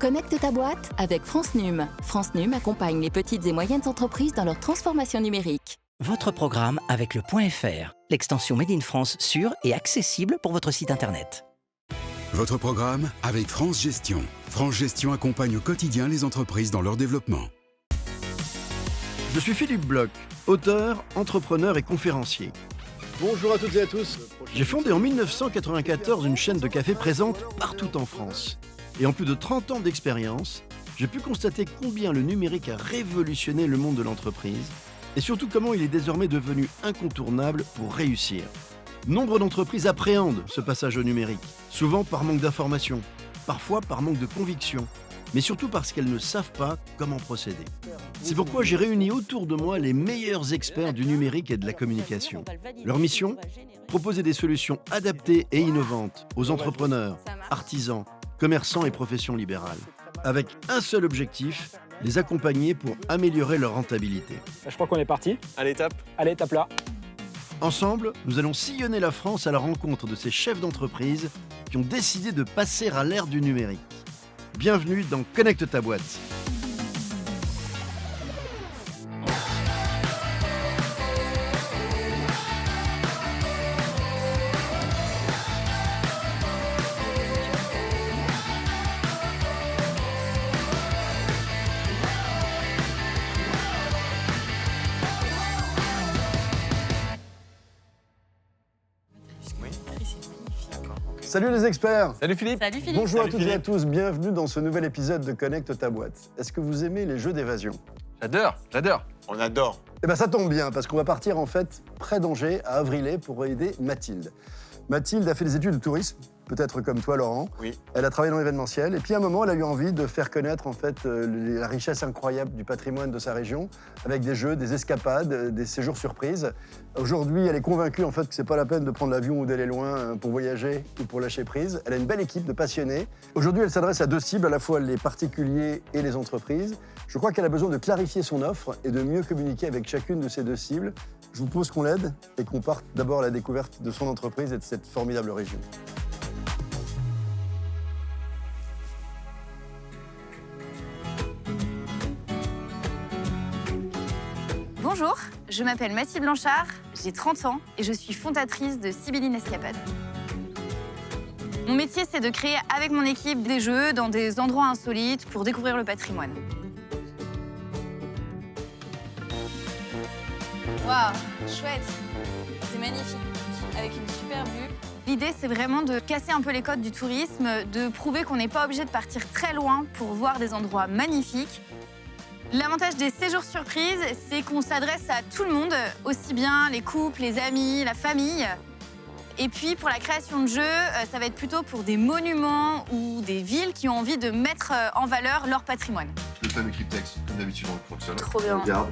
Connecte ta boîte avec France Num. France Num accompagne les petites et moyennes entreprises dans leur transformation numérique. Votre programme avec le .fr, l'extension Made in France sûre et accessible pour votre site internet. Votre programme avec France Gestion. France Gestion accompagne au quotidien les entreprises dans leur développement. Je suis Philippe Bloch, auteur, entrepreneur et conférencier. Bonjour à toutes et à tous. J'ai fondé en 1994 une chaîne de café présente partout en France. Et en plus de 30 ans d'expérience, j'ai pu constater combien le numérique a révolutionné le monde de l'entreprise et surtout comment il est désormais devenu incontournable pour réussir. Nombre d'entreprises appréhendent ce passage au numérique, souvent par manque d'information, parfois par manque de conviction, mais surtout parce qu'elles ne savent pas comment procéder. C'est pourquoi j'ai réuni autour de moi les meilleurs experts du numérique et de la communication. Leur mission ? Proposer des solutions adaptées et innovantes aux entrepreneurs, artisans, commerçants et professions libérales, avec un seul objectif, les accompagner pour améliorer leur rentabilité. Je crois qu'on est parti. Allez, tape. Allez, tape là. Ensemble, nous allons sillonner la France à la rencontre de ces chefs d'entreprise qui ont décidé de passer à l'ère du numérique. Bienvenue dans Connecte ta boîte. Salut les experts. Salut Philippe. Salut Philippe. Bonjour Salut à toutes Philippe. et à tous, bienvenue dans ce nouvel épisode de Connecte ta boîte. Est-ce que vous aimez les jeux d'évasion ? J'adore. On adore. Eh bien ça tombe bien, parce qu'on va partir en fait près d'Angers, à Avrillé, pour aider Mathilde. Mathilde a fait des études de tourisme, peut-être comme toi Laurent. Oui. Elle a travaillé dans l'événementiel, et puis à un moment elle a eu envie de faire connaître en fait la richesse incroyable du patrimoine de sa région, avec des jeux, des escapades, des séjours surprises. Aujourd'hui, elle est convaincue en fait que c'est pas la peine de prendre l'avion ou d'aller loin pour voyager ou pour lâcher prise. Elle a une belle équipe de passionnés. Aujourd'hui, elle s'adresse à deux cibles, à la fois les particuliers et les entreprises. Je crois qu'elle a besoin de clarifier son offre et de mieux communiquer avec chacune de ces deux cibles. Je vous propose qu'on l'aide et qu'on parte d'abord à la découverte de son entreprise et de cette formidable région. Bonjour, je m'appelle Mathilde Blanchard, j'ai 30 ans et je suis fondatrice de Sibylline Escapade. Mon métier, c'est de créer avec mon équipe des jeux dans des endroits insolites pour découvrir le patrimoine. Waouh, chouette, c'est magnifique, avec une super vue. L'idée, c'est vraiment de casser un peu les codes du tourisme, de prouver qu'on n'est pas obligé de partir très loin pour voir des endroits magnifiques. L'avantage des séjours surprises, c'est qu'on s'adresse à tout le monde, aussi bien les couples, les amis, la famille. Et puis, pour la création de jeux, ça va être plutôt pour des monuments ou des villes qui ont envie de mettre en valeur leur patrimoine. Le fameux clip texte, comme d'habitude, on le fonctionne. Trop bien. On regarde,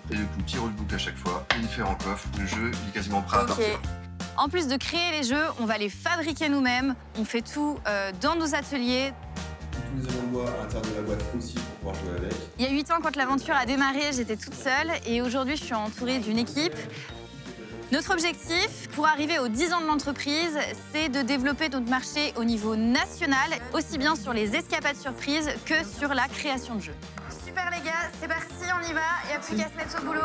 et du coup, petit rollbook à chaque fois, les différents coffres, le jeu, il est quasiment prêt à Ok. partir. En plus de créer les jeux, on va les fabriquer nous-mêmes. On fait tout dans nos ateliers. Tous les éléments de bois à l'intérieur de la boîte aussi pour pouvoir jouer avec. Il y a 8 ans, quand l'aventure a démarré, j'étais toute seule. Et aujourd'hui, je suis entourée d'une équipe. Notre objectif, pour arriver aux 10 ans de l'entreprise, c'est de développer notre marché au niveau national, aussi bien sur les escapades surprises que sur la création de jeux. Super les gars, c'est parti, on y va, il n'y a plus qu'à se mettre au boulot.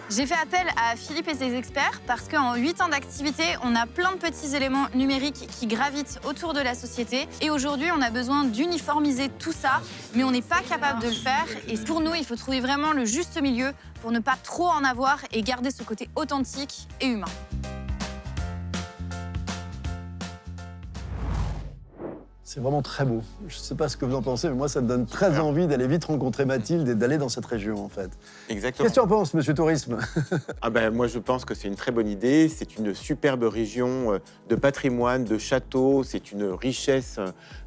J'ai fait appel à Philippe et ses experts parce qu'en 8 ans d'activité, on a plein de petits éléments numériques qui gravitent autour de la société. Et aujourd'hui, on a besoin d'uniformiser tout ça, mais on n'est pas capable de le faire. Et pour nous, il faut trouver vraiment le juste milieu pour ne pas trop en avoir et garder ce côté authentique et humain. C'est vraiment très beau. Je ne sais pas ce que vous en pensez, mais moi, ça me donne très envie d'aller vite rencontrer Mathilde et d'aller dans cette région, en fait. Exactement. Qu'est-ce que tu en penses, monsieur Tourisme ? Moi, je pense que c'est une très bonne idée. C'est une superbe région de patrimoine, de châteaux. C'est une richesse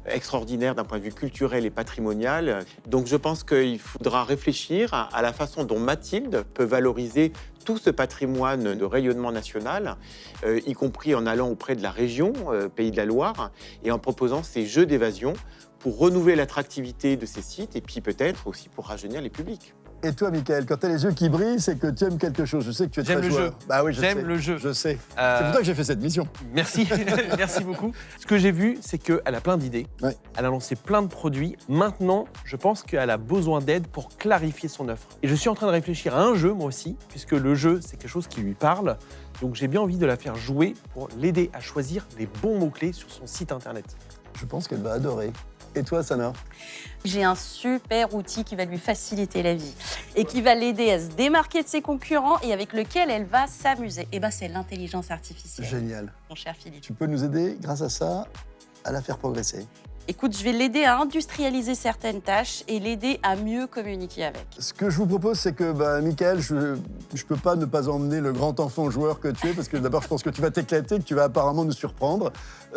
extraordinaire d'un point de vue culturel et patrimonial. Donc, je pense qu'il faudra réfléchir à la façon dont Mathilde peut valoriser tout ce patrimoine de rayonnement national, y compris en allant auprès de la région, Pays de la Loire, et en proposant ces jeux d'évasion pour renouveler l'attractivité de ces sites et puis peut-être aussi pour rajeunir les publics. Et toi, Michael, quand tu as les yeux qui brillent, c'est que tu aimes quelque chose. Je sais que tu es J'aime très le joueur. jeu. Bah oui, je sais. J'aime le jeu. Je sais. C'est pour ça que j'ai fait cette mission. Merci, merci beaucoup. Ce que j'ai vu, c'est qu'elle a plein d'idées. Ouais. Elle a lancé plein de produits. Maintenant, je pense qu'elle a besoin d'aide pour clarifier son offre. Et je suis en train de réfléchir à un jeu, moi aussi, puisque le jeu, c'est quelque chose qui lui parle. Donc j'ai bien envie de la faire jouer pour l'aider à choisir les bons mots-clés sur son site internet. Je pense qu'elle va adorer. Et toi, Sana? J'ai un super outil qui va lui faciliter la vie et qui va l'aider à se démarquer de ses concurrents et avec lequel elle va s'amuser. Et ben c'est l'intelligence artificielle. Génial. Mon cher Philippe. Tu peux nous aider, grâce à ça, à la faire progresser. Écoute, je vais l'aider à industrialiser certaines tâches et l'aider à mieux communiquer avec. Ce que je vous propose, c'est que, Michael, je peux pas ne pas emmener le grand enfant joueur que tu es, parce que d'abord, je pense que tu vas t'éclater, que tu vas apparemment nous surprendre.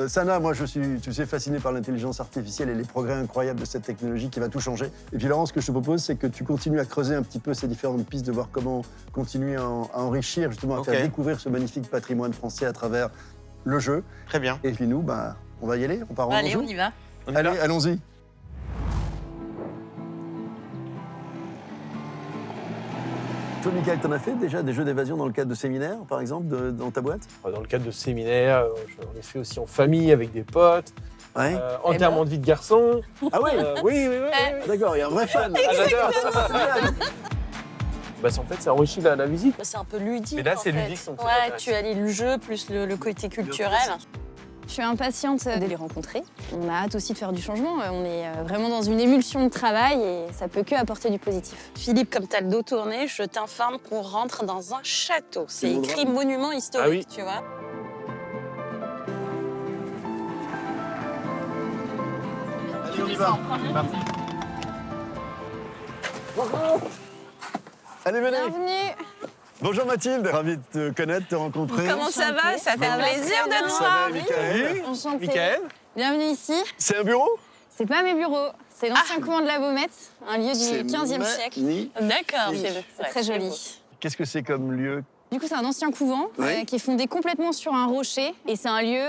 Sana, moi, je suis, tu sais, fasciné par l'intelligence artificielle et les progrès incroyables de cette technologie qui va tout changer. Et puis, Laurent, ce que je te propose, c'est que tu continues à creuser un petit peu ces différentes pistes, de voir comment continuer à enrichir, justement, à faire découvrir ce magnifique patrimoine français à travers le jeu. Très bien. Et puis nous, on va y aller, on part en Allez, jeu. on y va. Allez, allons-y. Toi, Michael, t'en as fait déjà des jeux d'évasion dans le cadre de séminaires, par exemple, dans ta boîte? Dans le cadre de séminaires, j'en ai fait aussi en famille avec des potes, Ouais. enterrement de vie de garçon. Ah oui. Oui. Ah, d'accord, il y a un vrai fan. Ah, j'adore. Bah, en fait, ça enrichit la visite. C'est un peu ludique. Mais là, en c'est fait. ludique, donc ça Ouais, m'intéresse. tu allies le jeu plus le côté culturel. Je suis impatiente de les rencontrer. On a hâte aussi de faire du changement. On est vraiment dans une émulsion de travail et ça peut que apporter du positif. Philippe, comme tu as le dos tourné, je t'informe qu'on rentre dans un château. C'est écrit monument historique, tu vois. Allez, on y va. Allez, venez. Bienvenue. Bonjour Mathilde, ravi de te connaître, de te rencontrer. Comment ça va? Ça fait plaisir de te Ça voir. va, Michael? Enchantée. Michael? Bienvenue ici. C'est un bureau? C'est pas mes bureaux, c'est l'ancien couvent de la Baumette, un lieu du 15e siècle. D'accord, C'est très joli. Qu'est-ce que c'est comme lieu? Du coup, c'est un ancien couvent qui est fondé complètement sur un rocher. Et c'est un lieu,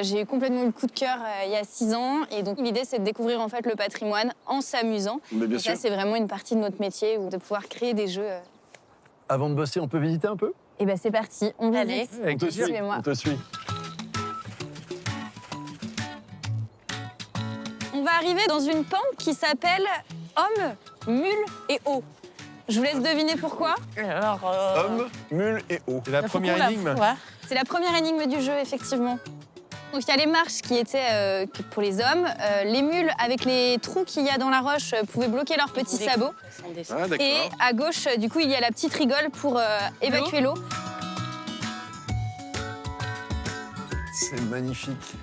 j'ai complètement eu le coup de cœur il y a 6 ans. Et donc, l'idée, c'est de découvrir en fait le patrimoine en s'amusant. Mais bien et sûr. ça, c'est vraiment une partie de notre métier, ou de pouvoir créer des jeux. Avant de bosser, on peut visiter un peu? Et ben c'est parti, on Allez. visite. Avec plaisir. Suivez-moi. On te suit. On va arriver dans une pente qui s'appelle Homme, Mule et Eau. Je vous laisse deviner pourquoi. Alors, Homme, mule et eau. C'est la première énigme. C'est la première énigme du jeu, effectivement. Donc il y a les marches qui étaient pour les hommes. Les mules, avec les trous qu'il y a dans la roche, pouvaient bloquer leurs petits sabots. Ah, d'accord. Et à gauche, du coup, il y a la petite rigole pour évacuer l'eau. C'est magnifique.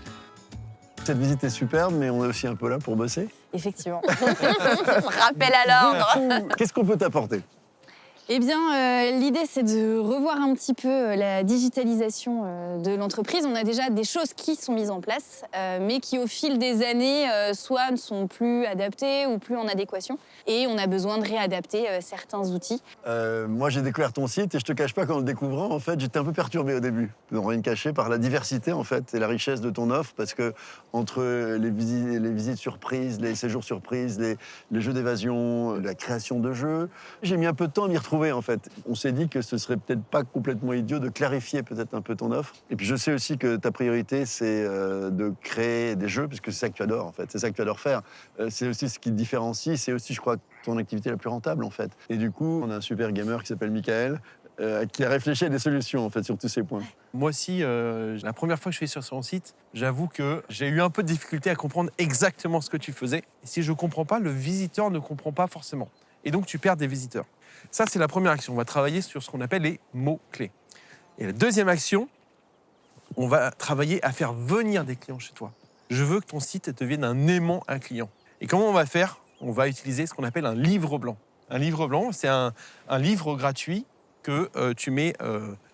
Cette visite est superbe, mais on est aussi un peu là pour bosser. Effectivement. Rappel à l'ordre. Qu'est-ce qu'on peut t'apporter? Eh bien, l'idée, c'est de revoir un petit peu la digitalisation de l'entreprise. On a déjà des choses qui sont mises en place, mais qui, au fil des années, soit ne sont plus adaptées ou plus en adéquation. Et on a besoin de réadapter certains outils. Moi, j'ai découvert ton site et je te cache pas qu'en le découvrant, en fait, j'étais un peu perturbé au début. Non, rien de caché, par la diversité, en fait, et la richesse de ton offre, parce que entre les visites surprises, les séjours surprises, les jeux d'évasion, la création de jeux, j'ai mis un peu de temps à m'y retrouver, en fait. On s'est dit que ce serait peut-être pas complètement idiot de clarifier peut-être un peu ton offre. Et puis, je sais aussi que ta priorité, c'est de créer des jeux, parce que c'est ça que tu adores, en fait. C'est ça que tu adores faire. C'est aussi ce qui te différencie. C'est aussi, je crois, ton activité la plus rentable, en fait. Et du coup, on a un super gamer qui s'appelle Michael, qui a réfléchi à des solutions, en fait, sur tous ces points. Moi aussi, la première fois que je suis sur son site, j'avoue que j'ai eu un peu de difficulté à comprendre exactement ce que tu faisais. Et si je ne comprends pas, le visiteur ne comprend pas forcément. Et donc, tu perds des visiteurs. Ça, c'est la première action. On va travailler sur ce qu'on appelle les mots-clés. Et la deuxième action, on va travailler à faire venir des clients chez toi. Je veux que ton site devienne un aimant à clients. Et comment on va faire? On va utiliser ce qu'on appelle un livre blanc. Un livre blanc, c'est un livre gratuit que tu mets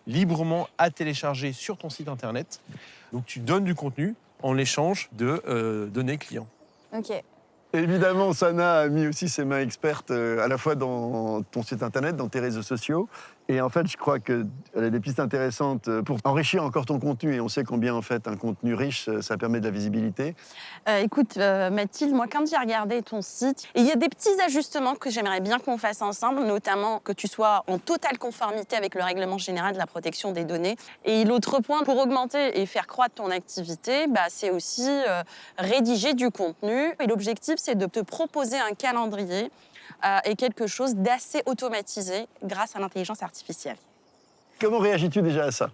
librement à télécharger sur ton site internet. Donc tu donnes du contenu en échange de données clients. Ok. Évidemment, Sana a mis aussi ses mains expertes à la fois dans ton site internet, dans tes réseaux sociaux, Et en fait, je crois qu'elle a des pistes intéressantes pour enrichir encore ton contenu. Et on sait combien, en fait, un contenu riche, ça permet de la visibilité. Écoute, Mathilde, moi, quand j'ai regardé ton site, il y a des petits ajustements que j'aimerais bien qu'on fasse ensemble, notamment que tu sois en totale conformité avec le règlement général de la protection des données. Et l'autre point, pour augmenter et faire croître ton activité, c'est aussi rédiger du contenu. Et l'objectif, c'est de te proposer un calendrier et quelque chose d'assez automatisé grâce à l'intelligence artificielle. Comment réagis-tu déjà à ça ?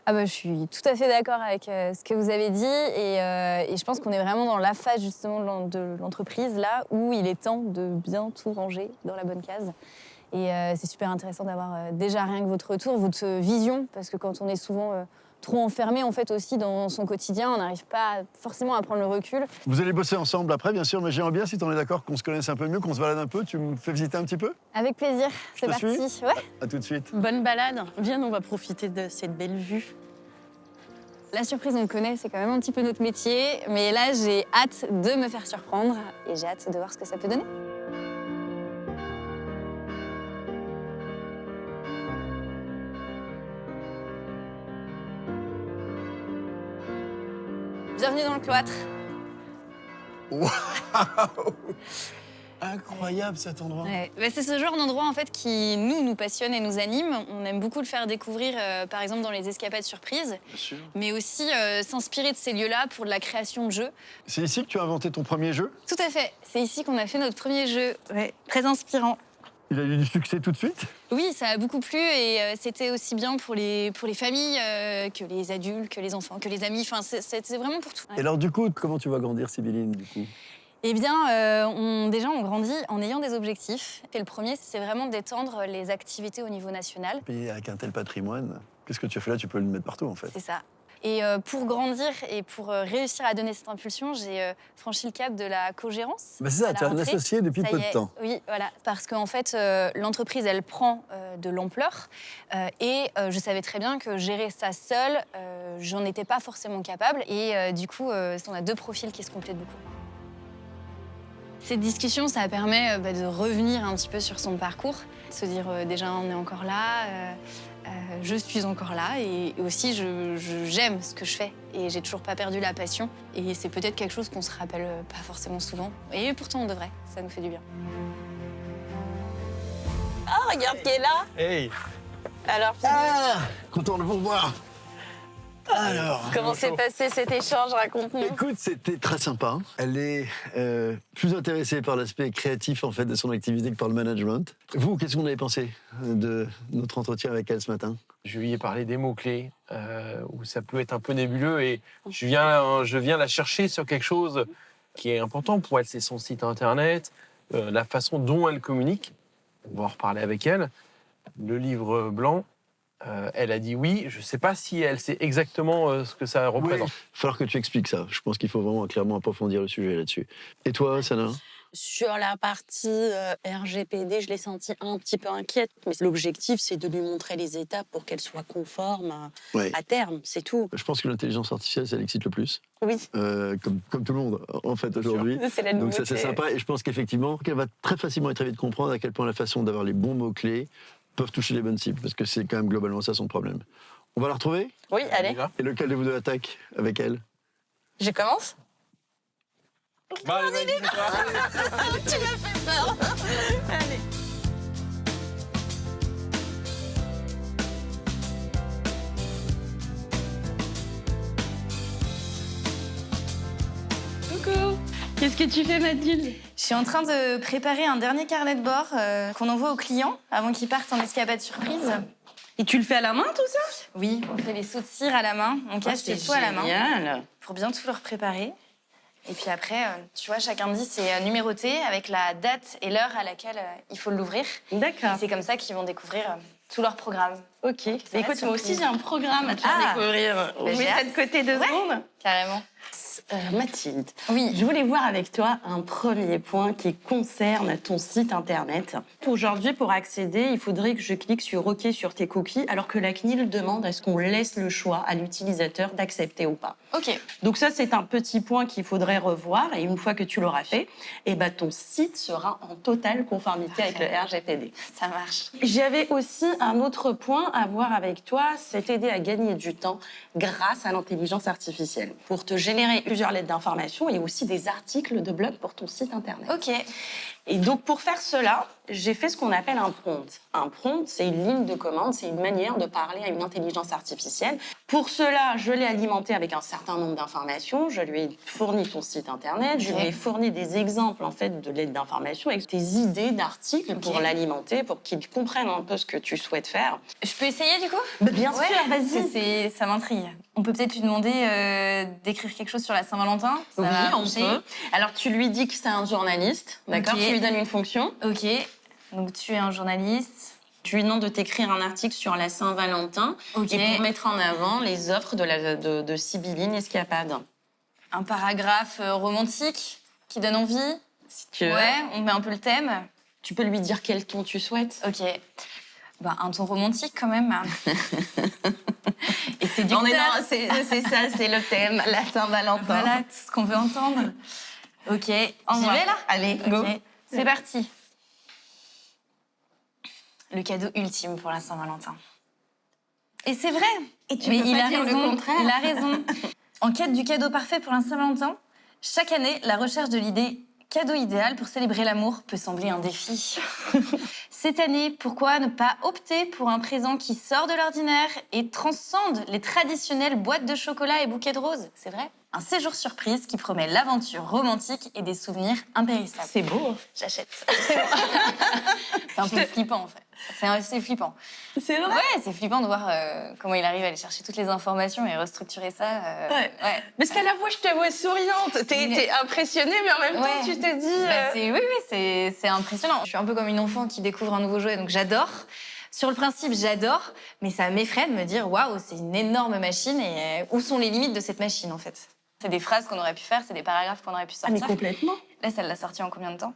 Je suis tout à fait d'accord avec ce que vous avez dit et je pense qu'on est vraiment dans la phase justement de l'entreprise là où il est temps de bien tout ranger dans la bonne case. Et c'est super intéressant d'avoir déjà rien que votre retour, votre vision, parce que quand on est souvent trop enfermé en fait aussi dans son quotidien, on n'arrive pas forcément à prendre le recul. Vous allez bosser ensemble après, bien sûr, mais j'aimerais bien, si tu en es d'accord, qu'on se connaisse un peu mieux, qu'on se balade un peu. Tu me fais visiter un petit peu ? Avec plaisir, c'est parti. Ouais. À tout de suite. Bonne balade. Viens, on va profiter de cette belle vue. La surprise, on le connaît, c'est quand même un petit peu notre métier, mais là, j'ai hâte de me faire surprendre et j'ai hâte de voir ce que ça peut donner. Bienvenue dans le cloître. Waouh ! Incroyable cet endroit. Ouais. C'est ce genre d'endroit en fait qui nous passionne et nous anime. On aime beaucoup le faire découvrir, par exemple dans les escapades surprises, Bien sûr. mais aussi s'inspirer de ces lieux-là pour de la création de jeux. C'est ici que tu as inventé ton premier jeu ? Tout à fait. C'est ici qu'on a fait notre premier jeu. Ouais. Très inspirant. Il a eu du succès tout de suite ? Oui, ça a beaucoup plu et c'était aussi bien pour les familles que les adultes, que les enfants, que les amis. Enfin, c'est vraiment pour tout. Et alors du coup, comment tu vas grandir, Sibylline, du coup ? Eh bien, on grandit en ayant des objectifs. Et le premier, c'est vraiment d'étendre les activités au niveau national. Et avec un tel patrimoine, qu'est-ce que tu as fait là ? Tu peux le mettre partout, en fait. C'est ça. Et pour grandir et pour réussir à donner cette impulsion, j'ai franchi le cap de la co-gérance. C'est ça, tu as un associé depuis peu de temps. Oui, voilà. Parce qu'en fait, l'entreprise, elle prend de l'ampleur. Et je savais très bien que gérer ça seule, j'en étais pas forcément capable. Et du coup, on a deux profils qui se complètent beaucoup. Cette discussion, ça permet de revenir un petit peu sur son parcours, de se dire déjà on est encore là, je suis encore là et aussi j'aime ce que je fais et j'ai toujours pas perdu la passion et c'est peut-être quelque chose qu'on se rappelle pas forcément souvent et pourtant on devrait, ça nous fait du bien. Oh, regarde qui est là. Hey. Alors, Content de vous revoir. Alors, comment s'est passé cet échange? Raconte-nous. Écoute, c'était très sympa. Elle est plus intéressée par l'aspect créatif en fait de son activité que par le management. Vous, qu'est-ce que vous en avez pensé de notre entretien avec elle ce matin? Je lui ai parlé des mots-clés, où ça peut être un peu nébuleux, et je viens la chercher sur quelque chose qui est important pour elle, c'est son site internet, la façon dont elle communique. On va en reparler avec elle. Le livre blanc, elle a dit oui. Je ne sais pas si elle sait exactement ce que ça représente. Il va falloir que tu expliques ça. Je pense qu'il faut vraiment clairement approfondir le sujet là-dessus. Et toi, Sana? Sur la partie RGPD, je l'ai sentie un petit peu inquiète. Mais l'objectif, c'est de lui montrer les étapes pour qu'elle soit conforme à terme, c'est tout. Je pense que l'intelligence artificielle, ça l'excite le plus. Oui. Comme tout le monde, en fait, aujourd'hui. C'est la nouveauté. Donc ça, c'est sympa. Et je pense qu'effectivement, qu'elle va très facilement et très vite comprendre à quel point la façon d'avoir les bons mots-clés peuvent toucher les bonnes cibles. Parce que c'est quand même globalement ça son problème. On va la retrouver? Oui, allez. Et lequel de vous deux attaque avec elle? Je commence? Bah, allez, vas-y, tu m'as fait peur. Allez. Coucou. Qu'est-ce que tu fais, Mathilde? Je suis en train de préparer un dernier carnet de bord qu'on envoie aux clients avant qu'ils partent en escapade surprise. Et tu le fais à la main, tout ça? Oui, on fait les sauts de cire à la main, on cache les sauts à la main. Génial. Pour bien tout leur préparer. Et puis après, tu vois, chaque indice est numéroté avec la date et l'heure à laquelle il faut l'ouvrir. D'accord. C'est comme ça qu'ils vont découvrir tout leur programme. Ok. Écoute, moi aussi, j'ai un programme à te faire découvrir. On met ça de côté 2 secondes. Carrément. Mathilde, oui. Je voulais voir avec toi un premier point qui concerne ton site internet. Aujourd'hui, pour accéder, il faudrait que je clique sur OK sur tes cookies, alors que la CNIL demande à ce qu'on laisse le choix à l'utilisateur d'accepter ou pas. Ok. Donc ça, c'est un petit point qu'il faudrait revoir. Et une fois que tu l'auras fait, ton site sera en totale conformité avec le RGPD. Ça marche. J'avais aussi un autre point à voir avec toi, c'est t'aider à gagner du temps grâce à l'intelligence artificielle. Pour te générer plusieurs lettres d'information et aussi des articles de blog pour ton site internet. Ok. Et donc, pour faire cela, j'ai fait ce qu'on appelle un prompt. Un prompt, c'est une ligne de commande, c'est une manière de parler à une intelligence artificielle. Pour cela, je l'ai alimenté avec un certain nombre d'informations. Je lui ai fourni ton site internet, je lui ai fourni des exemples en fait de lettres d'information avec tes idées d'articles pour l'alimenter, pour qu'il comprenne un peu ce que tu souhaites faire. Je peux essayer du coup? Bien sûr, vas-y. Ça m'intrigue. On peut peut-être lui demander d'écrire quelque chose sur la Saint-Valentin. Oui, on peut. Alors, tu lui dis que c'est un journaliste, d'accord? Tu lui donnes une fonction. Ok. Donc, tu es un journaliste. Tu lui demandes de t'écrire un article sur la Saint-Valentin et pour mettre en avant les offres de Sibylline Escapade. Un paragraphe romantique qui donne envie. Si tu veux. Ouais, on met un peu le thème. Tu peux lui dire quel ton tu souhaites. Ok. Un ton romantique quand même. Et c'est du c'est ça, c'est le thème, la Saint-Valentin. Voilà, tout ce qu'on veut entendre. Ok, j'y vais là? Allez, go. C'est parti. Le cadeau ultime pour la Saint-Valentin. Et c'est vrai. Et tu peux pas dire le contraire. Il a raison. En quête du cadeau parfait pour la Saint-Valentin, chaque année, la recherche de l'idée cadeau idéal pour célébrer l'amour peut sembler un défi. Cette année, pourquoi ne pas opter pour un présent qui sort de l'ordinaire et transcende les traditionnelles boîtes de chocolat et bouquets de roses? C'est vrai. Un séjour surprise qui promet l'aventure romantique et des souvenirs impérissables. C'est beau. J'achète. C'est bon. C'est un peu flippant, en fait. C'est flippant. C'est vrai? Ouais, c'est flippant de voir comment il arrive à aller chercher toutes les informations et restructurer ça. Ouais. Parce qu'à la fois, je te vois souriante. T'es impressionnée, mais en même temps, tu te dis... Oui, c'est impressionnant. Je suis un peu comme une enfant qui découvre un nouveau jouet, donc j'adore. Sur le principe, j'adore, mais ça m'effraie de me dire « Waouh, c'est une énorme machine et où sont les limites de cette machine, en fait ?» C'est des phrases qu'on aurait pu faire, c'est des paragraphes qu'on aurait pu sortir. Ah, mais complètement. Là, ça l'a sorti en combien de temps?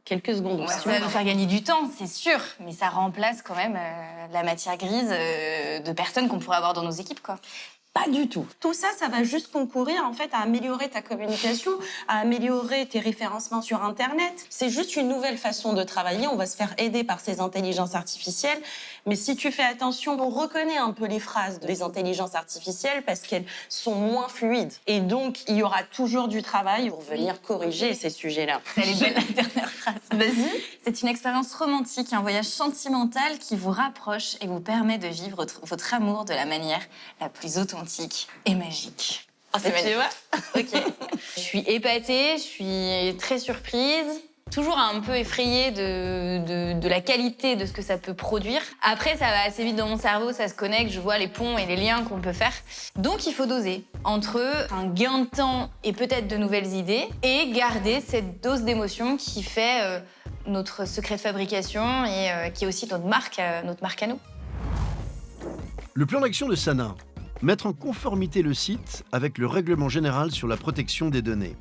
Quelques secondes. Ouais, ça va nous faire gagner du temps, c'est sûr, mais ça remplace quand même la matière grise de personnes qu'on pourrait avoir dans nos équipes, quoi. Pas du tout. Tout ça, ça va juste concourir en fait à améliorer ta communication, à améliorer tes référencements sur Internet. C'est juste une nouvelle façon de travailler. On va se faire aider par ces intelligences artificielles. Mais si tu fais attention, on reconnaît un peu les phrases des intelligences artificielles parce qu'elles sont moins fluides. Et donc, il y aura toujours du travail pour venir corriger ces sujets-là. Elle est belle, la dernière phrase. Vas-y. C'est une expérience romantique, un voyage sentimental qui vous rapproche et vous permet de vivre votre amour de la manière la plus authentique et magique. Oh, c'est magnifique. Ok. Je suis épatée, je suis très surprise. Toujours un peu effrayée de la qualité de ce que ça peut produire. Après, ça va assez vite dans mon cerveau, ça se connecte, je vois les ponts et les liens qu'on peut faire. Donc, il faut doser entre un gain de temps et peut-être de nouvelles idées et garder cette dose d'émotion qui fait notre secret de fabrication et qui est aussi notre marque à nous. Le plan d'action de Sana. Mettre en conformité le site avec le règlement général sur la protection des données.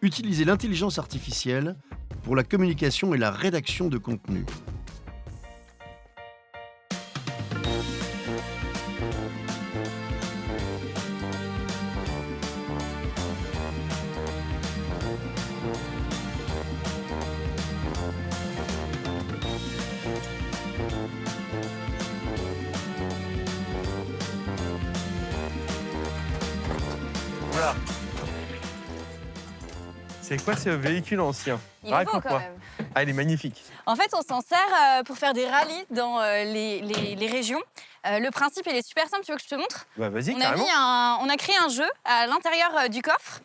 Utiliser l'intelligence artificielle pour la communication et la rédaction de contenu. Voilà. C'est quoi ce véhicule ancien? Il est beau quand même. Ah, il est magnifique. En fait, on s'en sert pour faire des rallyes dans les régions. Le principe, il est super simple. Tu veux que je te montre? Bah, vas-y, on carrément. On a créé un jeu à l'intérieur du coffre.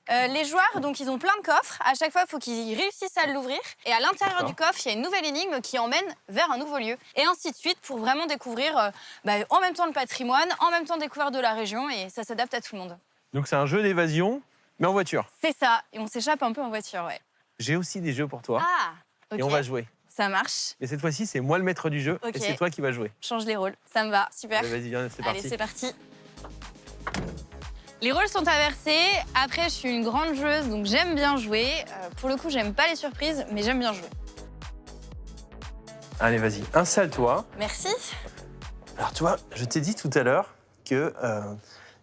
Les joueurs, donc, ils ont plein de coffres. À chaque fois, il faut qu'ils réussissent à l'ouvrir. Et à l'intérieur du coffre, il y a une nouvelle énigme qui emmène vers un nouveau lieu. Et ainsi de suite pour vraiment découvrir en même temps le patrimoine, en même temps découvrir de la région. Et ça s'adapte à tout le monde. Donc, c'est un jeu d'évasion, mais en voiture. C'est ça. Et on s'échappe un peu en voiture, ouais. J'ai aussi des jeux pour toi. Ah, ok. Et on va jouer. Ça marche. Et cette fois-ci, c'est moi le maître du jeu Ok. et c'est toi qui vas jouer. Change les rôles. Ça me va. Super. Allez, vas-y, viens, c'est parti. Allez, c'est parti. Les rôles sont inversés. Après, je suis une grande joueuse, donc j'aime bien jouer. Pour le coup, j'aime pas les surprises, mais j'aime bien jouer. Allez, vas-y, installe-toi. Merci. Alors, tu vois, je t'ai dit tout à l'heure que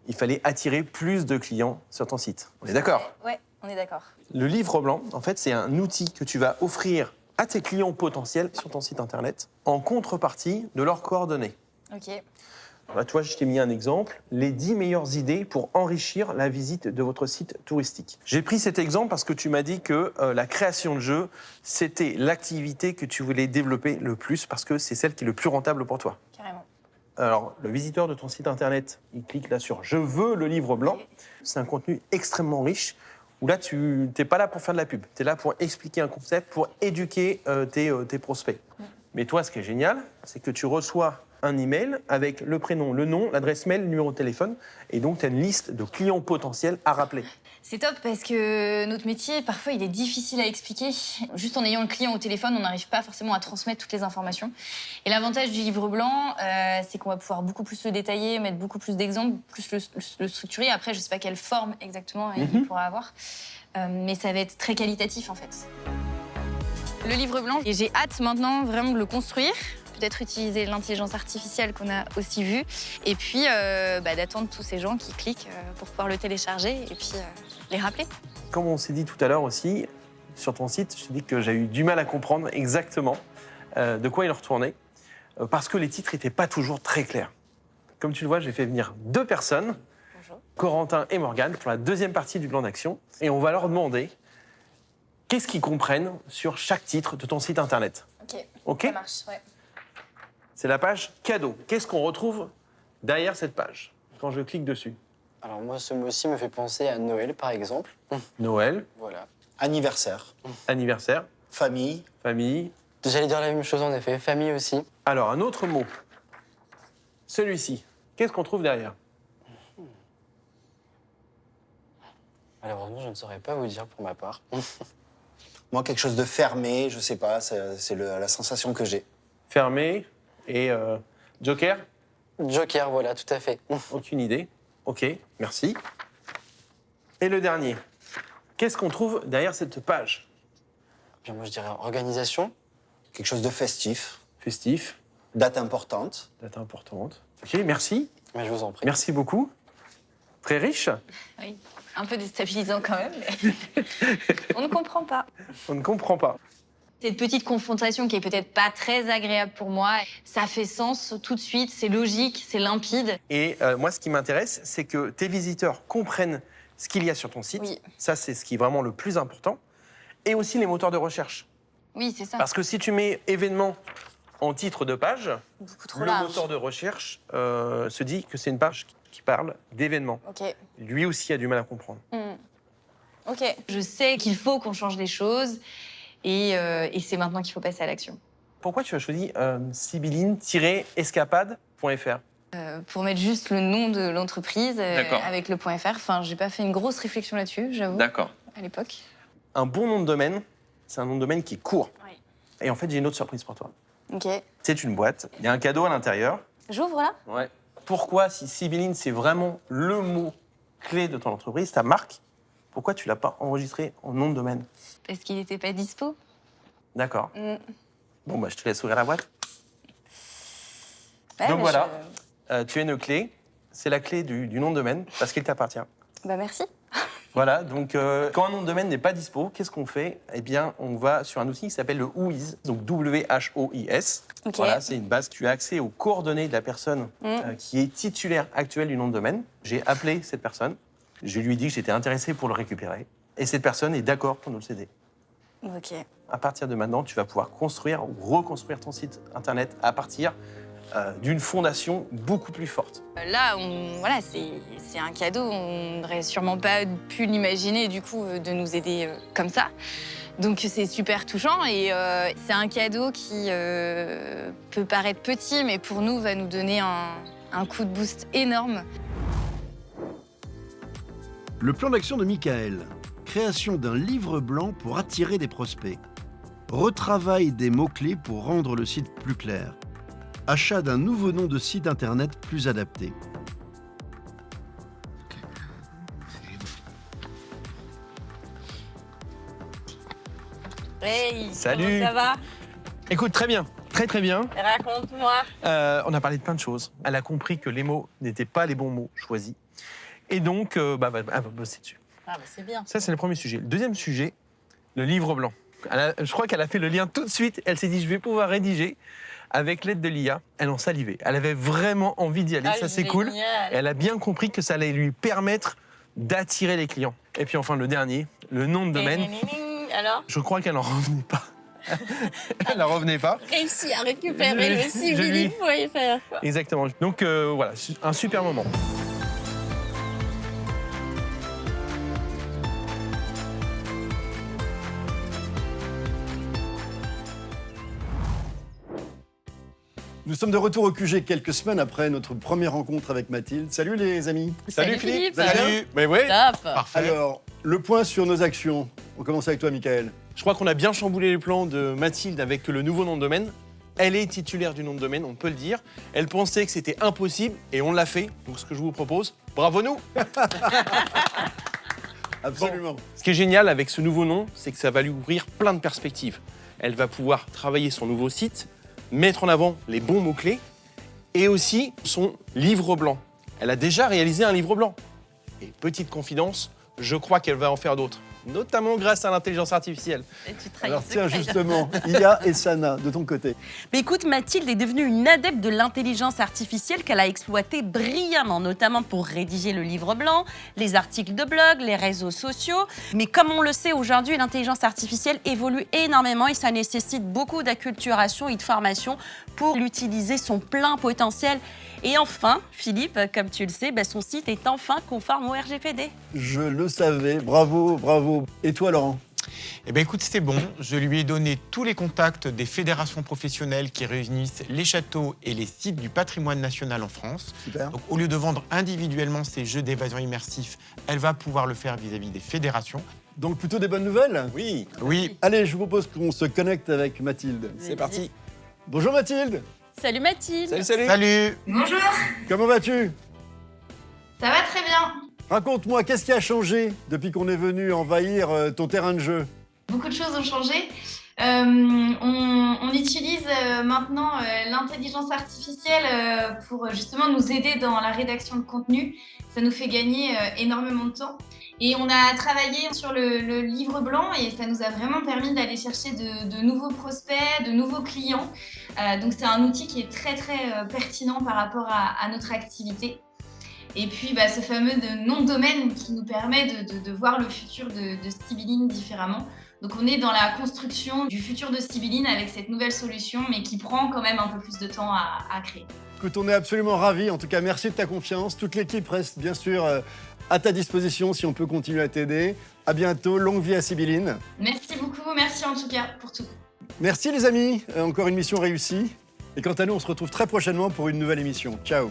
il fallait attirer plus de clients sur ton site. On est d'accord? Ouais, on est d'accord. Le livre blanc, en fait, c'est un outil que tu vas offrir à tes clients potentiels sur ton site internet en contrepartie de leurs coordonnées. Ok. Là, tu vois, je t'ai mis un exemple, les 10 meilleures idées pour enrichir la visite de votre site touristique. J'ai pris cet exemple parce que tu m'as dit que la création de jeux, c'était l'activité que tu voulais développer le plus parce que c'est celle qui est le plus rentable pour toi. Carrément. Alors, le visiteur de ton site internet, il clique là sur « Je veux le livre blanc ». C'est un contenu extrêmement riche où là, tu n'es pas là pour faire de la pub. Tu es là pour expliquer un concept, pour éduquer tes prospects. Mais toi, ce qui est génial, c'est que tu reçois un email avec le prénom, le nom, l'adresse mail, le numéro de téléphone. Et donc, tu as une liste de clients potentiels à rappeler. C'est top parce que notre métier, parfois, il est difficile à expliquer. Juste en ayant le client au téléphone, on n'arrive pas forcément à transmettre toutes les informations. Et l'avantage du livre blanc, c'est qu'on va pouvoir beaucoup plus le détailler, mettre beaucoup plus d'exemples, plus le structurer. Après, je ne sais pas quelle forme exactement il pourra avoir. Mais ça va être très qualitatif, en fait. Le livre blanc, et j'ai hâte maintenant vraiment de le construire. Peut-être utiliser l'intelligence artificielle qu'on a aussi vue. Et puis, d'attendre tous ces gens qui cliquent pour pouvoir le télécharger et puis les rappeler. Comme on s'est dit tout à l'heure aussi, sur ton site, je t'ai dit que j'ai eu du mal à comprendre exactement de quoi il retournait, parce que les titres n'étaient pas toujours très clairs. Comme tu le vois, j'ai fait venir 2 personnes, Bonjour. Corentin et Morgane, pour la deuxième partie du plan d'action. Et on va leur demander qu'est-ce qu'ils comprennent sur chaque titre de ton site internet. Ok, Ça marche, ouais. C'est la page cadeau. Qu'est-ce qu'on retrouve derrière cette page quand je clique dessus? Alors moi, ce mot-ci me fait penser à Noël, par exemple. Noël. Voilà. Anniversaire. Anniversaire. Famille. Famille. J'allais dire la même chose, en effet. Famille aussi. Alors, un autre mot. Celui-ci. Qu'est-ce qu'on trouve derrière? Malheureusement, je ne saurais pas vous dire pour ma part. Moi, quelque chose de fermé, je sais pas, c'est la sensation que j'ai. Fermé et Joker? Joker, voilà, tout à fait. Aucune idée. Ok, merci. Et le dernier. Qu'est-ce qu'on trouve derrière cette page? Bien, moi, je dirais organisation. Quelque chose de festif. Festif. Date importante. Date importante. Ok, merci. Mais je vous en prie. Merci beaucoup. Très riche. Oui, un peu déstabilisant quand même, mais on ne comprend pas. On ne comprend pas. Cette petite confrontation qui est peut-être pas très agréable pour moi, ça fait sens tout de suite, c'est logique, c'est limpide. Et moi, ce qui m'intéresse, c'est que tes visiteurs comprennent ce qu'il y a sur ton site. Oui. Ça, c'est ce qui est vraiment le plus important. Et aussi les moteurs de recherche. Oui, c'est ça. Parce que si tu mets événement en titre de page, Beaucoup trop le large. moteur de recherche se dit que c'est une page qui parle d'événements. Ok. Lui aussi a du mal à comprendre. Ok. Je sais qu'il faut qu'on change les choses et c'est maintenant qu'il faut passer à l'action. Pourquoi tu as choisi sibylline-escapade.fr? Pour mettre juste le nom de l'entreprise D'accord. avec le .fr. Enfin, j'ai pas fait une grosse réflexion là-dessus, j'avoue. D'accord. À l'époque. Un bon nom de domaine, c'est un nom de domaine qui est court. Oui. Et en fait, j'ai une autre surprise pour toi. Ok. C'est une boîte, il y a un cadeau à l'intérieur. J'ouvre là. Ouais. Pourquoi, si Sibylline, c'est vraiment le mot clé de ton entreprise, ta marque, pourquoi tu l'as pas enregistré en nom de domaine? Parce qu'il n'était pas dispo. D'accord. Bon, bah, je te laisse ouvrir la boîte. Ouais, Donc mais voilà, tu as une clé. C'est la clé du nom de domaine parce qu'il t'appartient. Bah merci. Voilà, donc quand un nom de domaine n'est pas dispo, qu'est-ce qu'on fait? Eh bien, on va sur un outil qui s'appelle le Whois, donc W-H-O-I-S. Ok. Voilà, c'est une base. Tu as accès aux coordonnées de la personne qui est titulaire actuelle du nom de domaine. J'ai appelé cette personne. Je lui ai dit que j'étais intéressé pour le récupérer. Et cette personne est d'accord pour nous le céder. Ok. À partir de maintenant, tu vas pouvoir construire ou reconstruire ton site internet à partir d'une fondation beaucoup plus forte. Là, voilà, c'est un cadeau. On n'aurait sûrement pas pu l'imaginer, du coup, de nous aider comme ça. Donc, c'est super touchant et c'est un cadeau qui peut paraître petit, mais pour nous, va nous donner un coup de boost énorme. Le plan d'action de Michael. Création d'un livre blanc pour attirer des prospects. Retravail des mots-clés pour rendre le site plus clair. Achat d'un nouveau nom de site internet plus adapté. Hey, Salut. comment ça va? Écoute, très bien, très bien. Raconte-moi. On a parlé de plein de choses. Elle a compris que les mots n'étaient pas les bons mots choisis. Et donc, elle va bosser dessus. Ah bah c'est bien. Ça, c'est le premier sujet. Le deuxième sujet, le livre blanc. Je crois qu'elle a fait le lien tout de suite. Elle s'est dit, je vais pouvoir rédiger avec l'aide de l'IA. Elle en salivait. Elle avait vraiment envie d'y aller. Ça, c'est cool. Et elle a bien compris que ça allait lui permettre d'attirer les clients. Et puis enfin, le dernier, le nom de domaine. Alors, Je crois qu'elle n'en revenait pas. Elle n'en revenait pas. réussi à récupérer le civiline.fr. Exactement. Donc voilà, un super moment. Nous sommes de retour au QG quelques semaines après notre première rencontre avec Mathilde. Salut les amis. Salut Philippe. Vous allez bien ? Salut. Mais ouais. Top. Parfait. Alors, le point sur nos actions. On commence avec toi, Michael. Je crois qu'on a bien chamboulé les plans de Mathilde avec le nouveau nom de domaine. Elle est titulaire du nom de domaine, on peut le dire. Elle pensait que c'était impossible et on l'a fait. Donc ce que je vous propose, bravo nous. Absolument. Bon, ce qui est génial avec ce nouveau nom, c'est que ça va lui ouvrir plein de perspectives. Elle va pouvoir travailler son nouveau site, mettre en avant les bons mots-clés et aussi son livre blanc. Elle a déjà réalisé un livre blanc. Et petite confidence, je crois qu'elle va en faire d'autres, notamment grâce à l'intelligence artificielle. Alors tiens, justement, IA et Sana, de ton côté. Mais écoute, Mathilde est devenue une adepte de l'intelligence artificielle qu'elle a exploitée brillamment, notamment pour rédiger le livre blanc, les articles de blog, les réseaux sociaux. Mais comme on le sait aujourd'hui, l'intelligence artificielle évolue énormément et ça nécessite beaucoup d'acculturation et de formation pour l'utiliser son plein potentiel. Et enfin, Philippe, comme tu le sais, son site est enfin conforme au RGPD. Je le savais, bravo, bravo. Et toi, Laurent ? Eh bien, écoute, c'est bon. Je lui ai donné tous les contacts des fédérations professionnelles qui réunissent les châteaux et les sites du patrimoine national en France. Super. Donc, au lieu de vendre individuellement ces jeux d'évasion immersifs, elle va pouvoir le faire vis-à-vis des fédérations. Donc plutôt des bonnes nouvelles ? Oui. Oui. Allez, je vous propose qu'on se connecte avec Mathilde. C'est parti. Bonjour Mathilde. Salut Mathilde. Salut, salut. Salut. Bonjour, Comment vas-tu ? ça va très bien. Raconte-moi, qu'est-ce qui a changé depuis qu'on est venu envahir ton terrain de jeu ? Beaucoup de choses ont changé. On utilise maintenant l'intelligence artificielle pour justement nous aider dans la rédaction de contenu. Ça nous fait gagner énormément de temps. Et on a travaillé sur le livre blanc et ça nous a vraiment permis d'aller chercher de nouveaux prospects, de nouveaux clients. Donc c'est un outil qui est très très pertinent par rapport à notre activité. Et puis ce fameux nom de domaine qui nous permet de voir le futur de Sibylline différemment. Donc on est dans la construction du futur de Sibylline avec cette nouvelle solution, mais qui prend quand même un peu plus de temps à créer. Écoute, on est absolument ravis. En tout cas, merci de ta confiance. Toute l'équipe reste bien sûr à ta disposition si on peut continuer à t'aider. À bientôt. Longue vie à Sibylline. Merci beaucoup, merci en tout cas pour tout. Merci les amis. Encore une mission réussie. Et quant à nous, on se retrouve très prochainement pour une nouvelle émission. Ciao.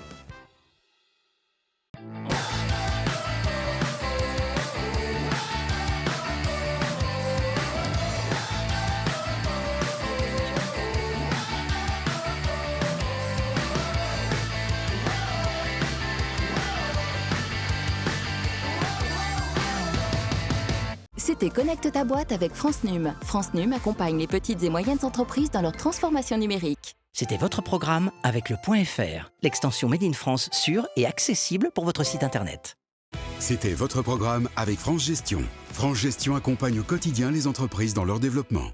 C'était Connecte ta boîte avec France Num. France Num accompagne les petites et moyennes entreprises dans leur transformation numérique. C'était votre programme avec le .fr, l'extension Made in France sûre et accessible pour votre site internet. C'était votre programme avec France Gestion. France Gestion accompagne au quotidien les entreprises dans leur développement.